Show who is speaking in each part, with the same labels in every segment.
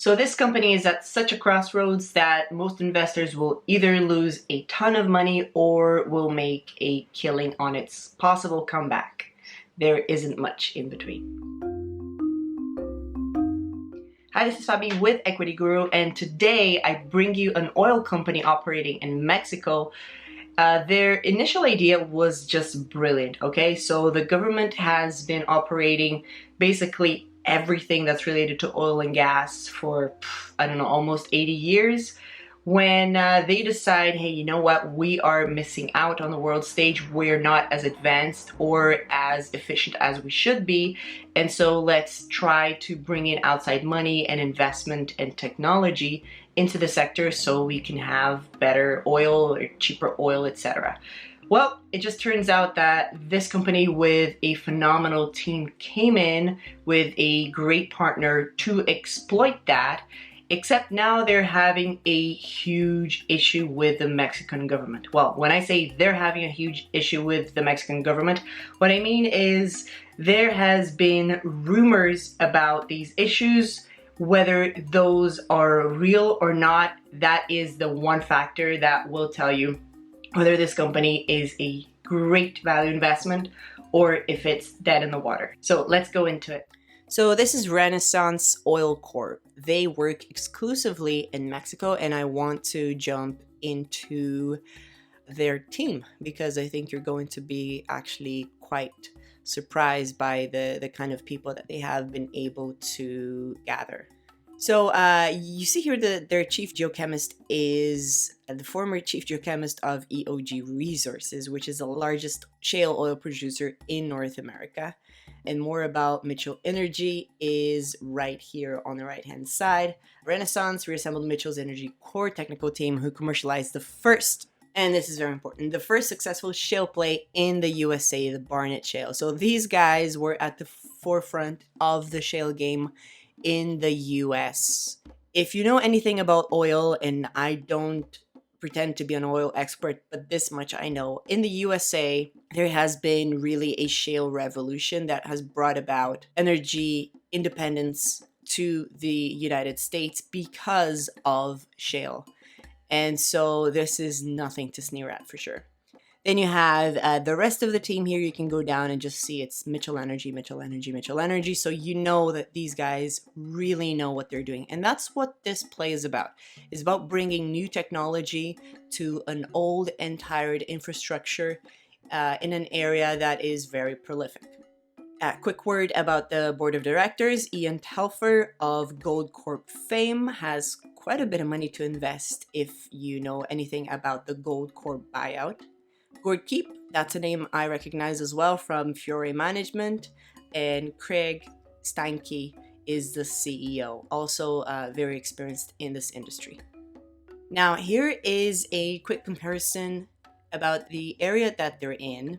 Speaker 1: So this company is at such a crossroads that most investors will either lose a ton of money or will make a killing on its possible comeback. There isn't much in between. Hi, this is Fabi with Equity.Guru, and today I bring you an oil company operating in Mexico. Their initial idea was just brilliant, okay? So the government has been operating basically everything that's related to oil and gas for, I don't know, almost 80 years. When they decide, hey, you know what, we are missing out on the world stage, we're not as advanced or as efficient as we should be, and so let's try to bring in outside money and investment and technology into the sector so we can have better oil or cheaper oil, etc. Well, it just turns out that this company with a phenomenal team came in with a great partner to exploit that. Except now they're having a huge issue with the Mexican government. Well, when I say they're having a huge issue with the Mexican government, what I mean is there has been rumors about these issues. Whether those are real or not, that is the one factor that will tell you whether this company is a great value investment or if it's dead in the water. So let's go into it. So this is Renaissance Oil Corp. They work exclusively in Mexico, and I want to jump into their team because I think you're going to be actually quite surprised by the kind of people that they have been able to gather. So you see here that their chief geochemist is the former chief geochemist of EOG Resources, which is the largest shale oil producer in North America. And more about Mitchell Energy is right here on the right hand side. Renaissance reassembled Mitchell's Energy core technical team who commercialized the first, and this is very important, the first successful shale play in the USA, the Barnett Shale. So these guys were at the forefront of the shale game in the US. If you know anything about oil, and I don't pretend to be an oil expert, but this much I know. In the USA, there has been really a shale revolution that has brought about energy independence to the United States because of shale. And so this is nothing to sneer at for sure. Then you have the rest of the team here. You can go down and just see it's Mitchell Energy, Mitchell Energy, Mitchell Energy. So you know that these guys really know what they're doing. And that's what this play is about. It's about bringing new technology to an old and tired infrastructure in an area that is very prolific. Quick word about the board of directors. Ian Telfer of Gold Corp fame has quite a bit of money to invest if you know anything about the Gold Corp buyout. Gord Keep, that's a name I recognize as well from Fiore Management, and Craig Steinke is the CEO, also very experienced in this industry. Now here is a quick comparison about the area that they're in,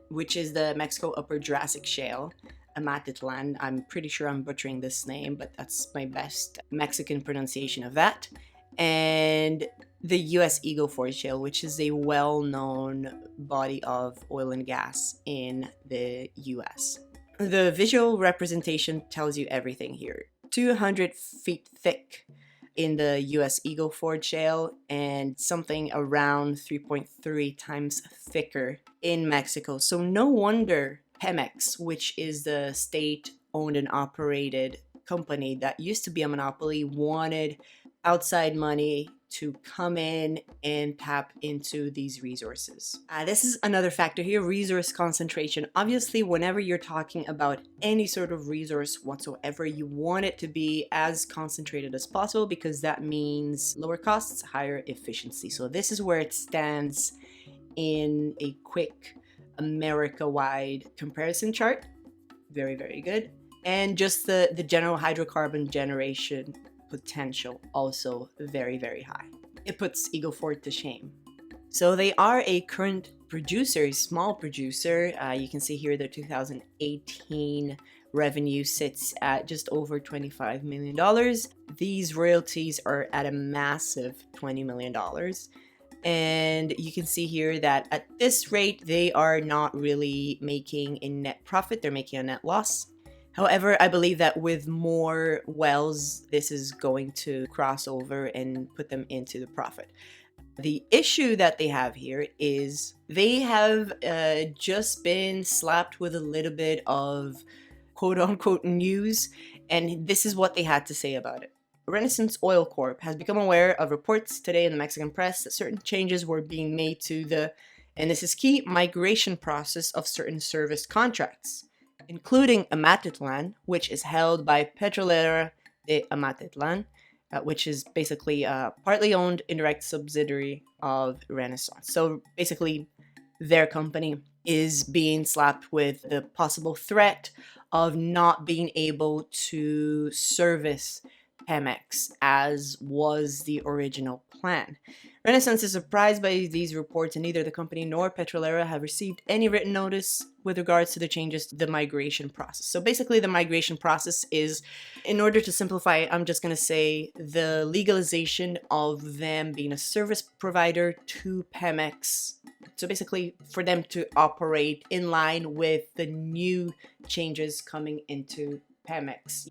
Speaker 1: which is the Mexico Upper Jurassic Shale, Amatitlán. I'm pretty sure I'm butchering this name, but that's my best Mexican pronunciation of that. And the US Eagle Ford Shale, which is a well-known body of oil and gas in the US. The visual representation tells you everything here. 200 feet thick in the US Eagle Ford Shale and something around 3.3 times thicker in Mexico. So no wonder Pemex, which is the state-owned and operated company that used to be a monopoly, wanted outside money to come in and tap into these resources. This is another factor here, resource concentration. Obviously, whenever you're talking about any sort of resource whatsoever, you want it to be as concentrated as possible because that means lower costs, higher efficiency. So this is where it stands in a quick America-wide comparison chart. Very, very good. And just the general hydrocarbon generation potential also very, very high. It puts Eagle Ford to shame. So they are a current producer, a small producer. You can see here the 2018 revenue sits at just over $25 million. These royalties are at a massive $20 million. And you can see here that at this rate, they are not really making a net profit. They're making a net loss. However, I believe that with more wells, this is going to cross over and put them into the profit. The issue that they have here is they have just been slapped with a little bit of quote unquote news, and this is what they had to say about it. Renaissance Oil Corp has become aware of reports today in the Mexican press that certain changes were being made to the, and this is key, migration process of certain service contracts, including Amatitlán, which is held by Petrolera de Amatitlán, which is basically a partly owned indirect subsidiary of Renaissance. So basically, their company is being slapped with the possible threat of not being able to service Pemex as was the original plan. Renaissance is surprised by these reports, and neither the company nor Petrolera have received any written notice with regards to the changes to the migration process. So basically, the migration process is, in order to simplify it, I'm just going to say the legalization of them being a service provider to Pemex. So basically, for them to operate in line with the new changes coming into Pemex,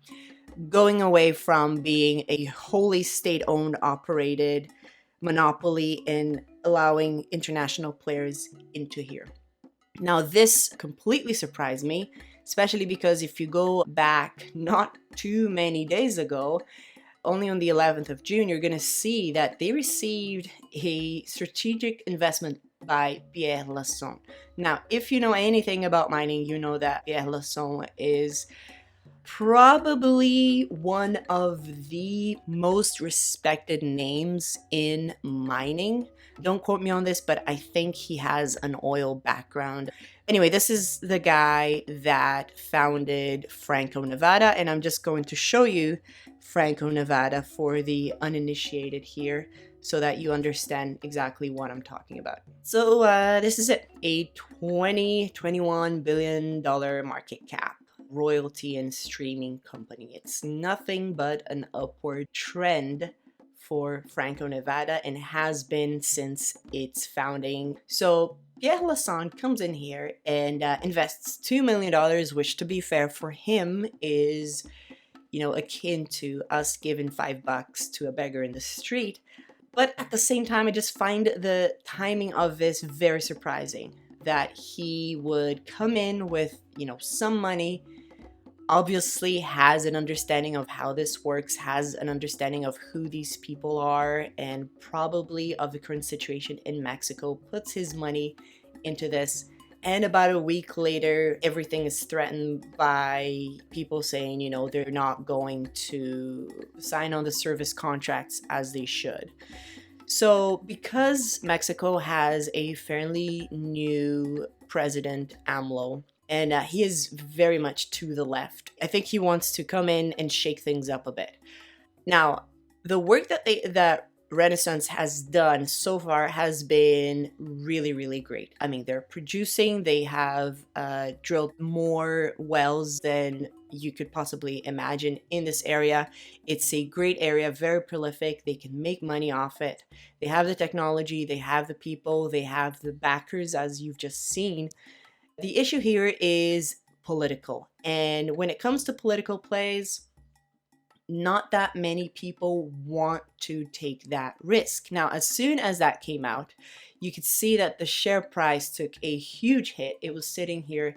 Speaker 1: going away from being a wholly state-owned, operated monopoly and allowing international players into here. Now, this completely surprised me, especially because if you go back not too many days ago, only on the 11th of June, you're going to see that they received a strategic investment by Pierre Lassonde. Now, if you know anything about mining, you know that Pierre Lassonde is probably one of the most respected names in mining. Don't quote me on this, but I think he has an oil background. Anyway, this is the guy that founded Franco-Nevada, and I'm just going to show you Franco-Nevada for the uninitiated here so that you understand exactly what I'm talking about. So this is it, a $21 billion market cap royalty and streaming company. It's nothing but an upward trend for Franco-Nevada and has been since its founding. So Pierre Lassonde comes in here and invests $2 million, which, to be fair for him, is, you know, akin to us giving $5 to a beggar in the street. But at the same time, I just find the timing of this very surprising, that he would come in with, you know, some money, obviously has an understanding of how this works, has an understanding of who these people are, and probably of the current situation in Mexico, puts his money into this. And about a week later, everything is threatened by people saying, you know, they're not going to sign on the service contracts as they should. So because Mexico has a fairly new president, AMLO, and he is very much to the left, I think he wants to come in and shake things up a bit. Now, the work that Renaissance has done so far has been really, really great. I mean, they're producing, they have drilled more wells than you could possibly imagine in this area. It's a great area, very prolific. They can make money off it. They have the technology, they have the people, they have the backers, as you've just seen. The issue here is political. And when it comes to political plays, not that many people want to take that risk. Now, as soon as that came out, you could see that the share price took a huge hit. It was sitting here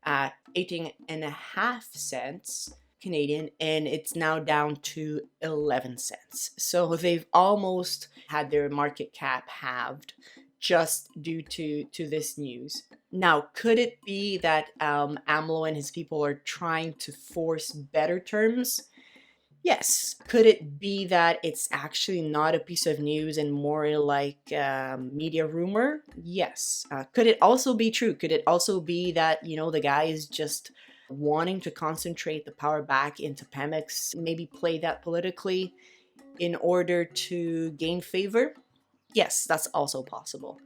Speaker 1: at 18.5 cents Canadian, and it's now down to 11 cents. So they've almost had their market cap halved just due to this news. Now, could it be that AMLO and his people are trying to force better terms? Yes. Could it be that it's actually not a piece of news and more like media rumor? Yes. Could it also be true? Could it also be that, you know, the guy is just wanting to concentrate the power back into Pemex, maybe play that politically in order to gain favor? Yes, that's also possible.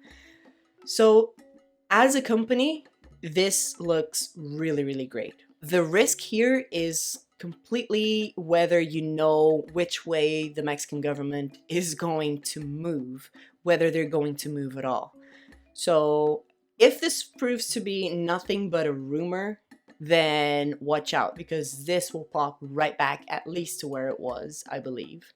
Speaker 1: So as a company, this looks really, really great. The risk here is completely whether you know which way the Mexican government is going to move, whether they're going to move at all. So if this proves to be nothing but a rumor, then watch out, because this will pop right back at least to where it was, I believe.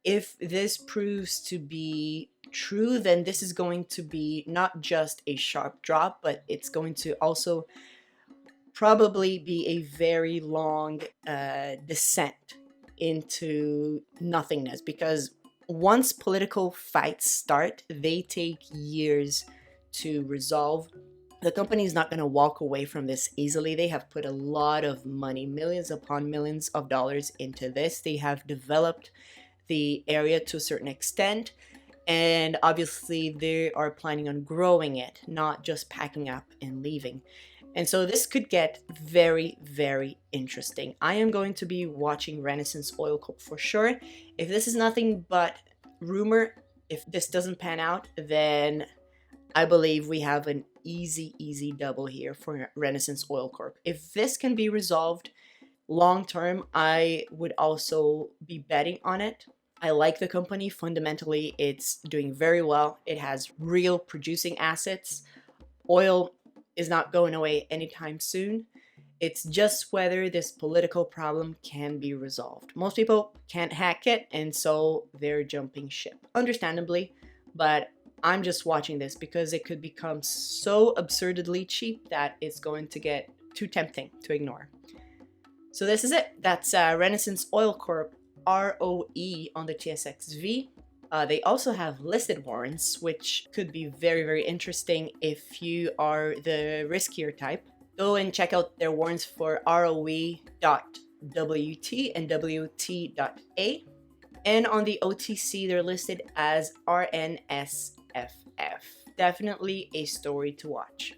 Speaker 1: If this proves to be true, then this is going to be not just a sharp drop, but it's going to also probably be a very long descent into nothingness, because once political fights start, they take years to resolve. The company is not going to walk away from this easily. They have put a lot of money, millions upon millions of dollars into this. They have developed the area to a certain extent, and obviously they are planning on growing it, not just packing up and leaving. And so this could get very, very interesting. I am going to be watching Renaissance Oil Corp for sure. If this is nothing but rumor, if this doesn't pan out, then I believe we have an easy double here for Renaissance Oil Corp. If this can be resolved long term, I would also be betting on it. I like the company. Fundamentally, it's doing very well. It has real producing assets. Oil is not going away anytime soon. It's just whether this political problem can be resolved. Most people can't hack it, and so they're jumping ship. Understandably, but I'm just watching this because it could become so absurdly cheap that it's going to get too tempting to ignore. So this is it. That's Renaissance Oil Corp, ROE on the TSXV. They also have listed warrants, which could be very, very interesting if you are the riskier type. Go and check out their warrants for ROE.WT and WT.A. And on the OTC, they're listed as RNSFF. Definitely a story to watch.